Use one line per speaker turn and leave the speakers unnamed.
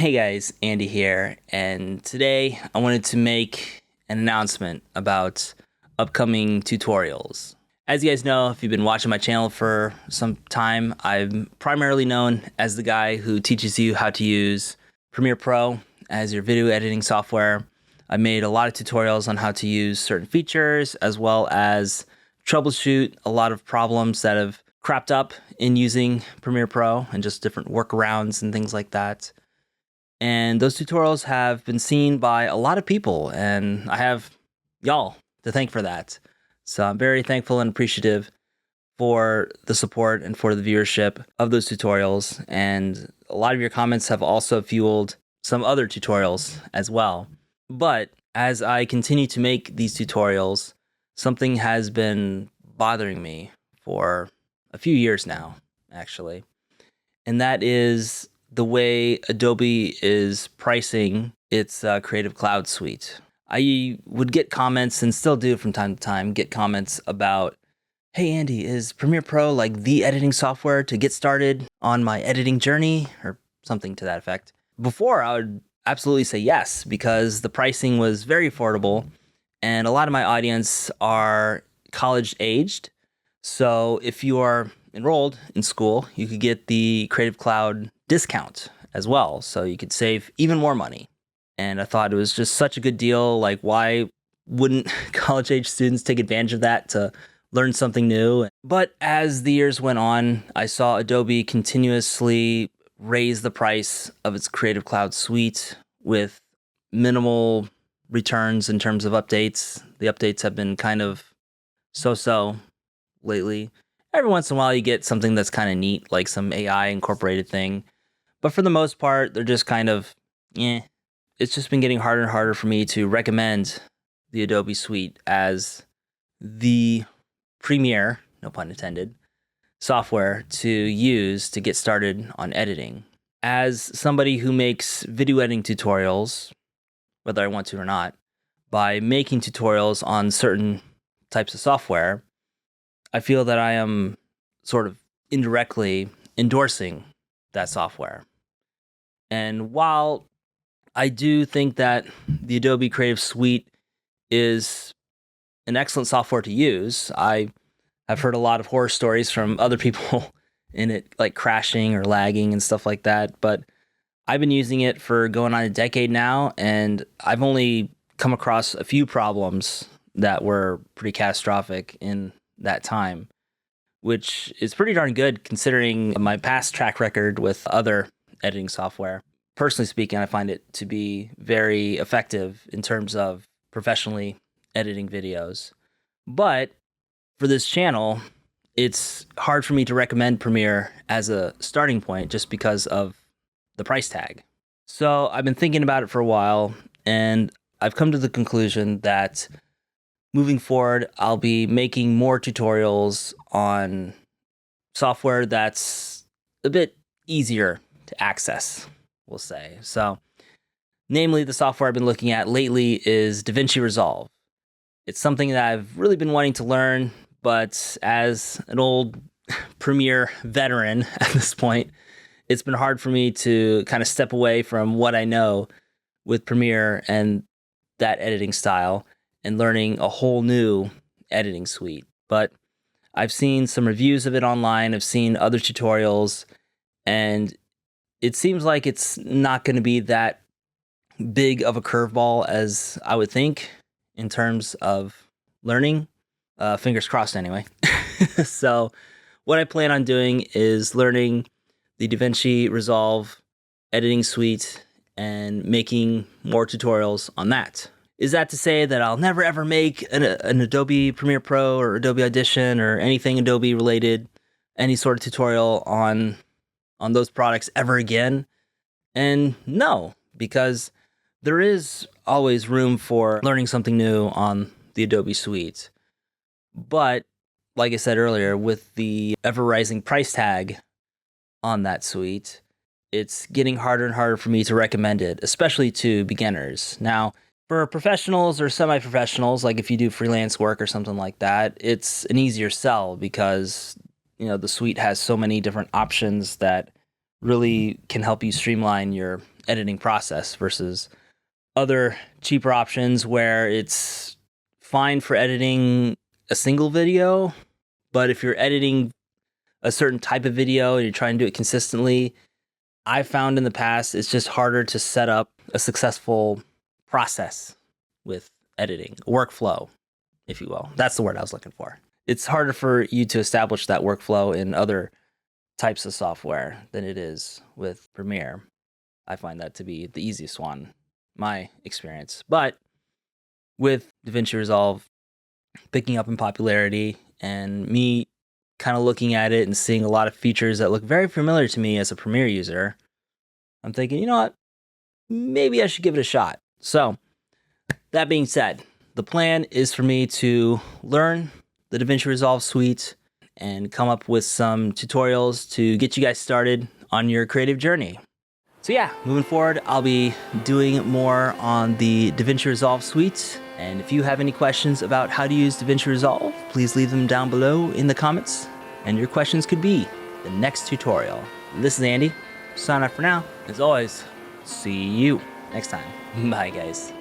Hey guys, Andy here, and today I wanted to make an announcement about upcoming tutorials. As you guys know, if you've been watching my channel for some time, I'm primarily known as the guy who teaches you how to use Premiere Pro as your video editing software. I made a lot of tutorials on how to use certain features, as well as troubleshoot a lot of problems that have cropped up in using Premiere Pro and just different workarounds and things like that. And those tutorials have been seen by a lot of people, and I have y'all to thank for that. So I'm very thankful and appreciative for the support and for the viewership of those tutorials. And a lot of your comments have also fueled some other tutorials as well. But as I continue to make these tutorials, something has been bothering me for a few years now, actually. And that is the way Adobe is pricing its Creative Cloud suite. I would get comments, and still do from time to time, get comments about, hey Andy, is Premiere Pro like the editing software to get started on my editing journey? Or something to that effect. Before, I would absolutely say yes, because the pricing was very affordable, and a lot of my audience are college aged. So if you are enrolled in school, you could get the Creative Cloud discount as well. So you could save even more money. And I thought it was just such a good deal. Like, why wouldn't college age students take advantage of that to learn something new? But as the years went on, I saw Adobe continuously raise the price of its Creative Cloud suite with minimal returns in terms of updates. The updates have been kind of so-so lately. Every once in a while you get something that's kind of neat, like some AI incorporated thing. But for the most part, they're just kind of, It's just been getting harder and harder for me to recommend the Adobe suite as the premier, no pun intended, software to use to get started on editing. As somebody who makes video editing tutorials, whether I want to or not, by making tutorials on certain types of software, I feel that I am sort of indirectly endorsing that software. And while I do think that the Adobe Creative Suite is an excellent software to use, I have heard a lot of horror stories from other people in it, like crashing or lagging and stuff like that. But I've been using it for going on a decade now, and I've only come across a few problems that were pretty catastrophic in that time, which is pretty darn good considering my past track record with other editing software. Personally speaking, I find it to be very effective in terms of professionally editing videos. But for this channel, it's hard for me to recommend Premiere as a starting point just because of the price tag. So I've been thinking about it for a while, and I've come to the conclusion that moving forward, I'll be making more tutorials on software that's a bit easier to access, we'll say. So, namely, the software I've been looking at lately is DaVinci Resolve. It's something that I've really been wanting to learn, but as an old Premiere veteran at this point, it's been hard for me to kind of step away from what I know with Premiere and that editing style and learning a whole new editing suite. But I've seen some reviews of it online, I've seen other tutorials, and it seems like it's not going to be that big of a curveball as I would think in terms of learning. Fingers crossed anyway. So what I plan on doing is learning the DaVinci Resolve editing suite and making more tutorials on that. Is that to say that I'll never ever make an Adobe Premiere Pro or Adobe Audition or anything Adobe related, any sort of tutorial on those products ever again? And no, because there is always room for learning something new on the Adobe suite. But like I said earlier, with the ever-rising price tag on that suite, it's getting harder and harder for me to recommend it, especially to beginners. Now, for professionals or semi-professionals, like if you do freelance work or something like that, it's an easier sell because, the suite has so many different options that really can help you streamline your editing process versus other cheaper options where it's fine for editing a single video, but if you're editing a certain type of video and you're trying to do it consistently, I found in the past it's just harder to set up a successful process with editing, workflow, if you will. That's the word I was looking for. It's harder for you to establish that workflow in other types of software than it is with Premiere. I find that to be the easiest one, my experience. But with DaVinci Resolve picking up in popularity and me kind of looking at it and seeing a lot of features that look very familiar to me as a Premiere user, I'm thinking, you know what? Maybe I should give it a shot. So that being said, the plan is for me to learn the DaVinci Resolve suite and come up with some tutorials to get you guys started on your creative journey. So yeah, moving forward, I'll be doing more on the DaVinci Resolve suite. And if you have any questions about how to use DaVinci Resolve, please leave them down below in the comments. And your questions could be the next tutorial. This is Andy, sign off for now. As always, see you next time. Bye guys.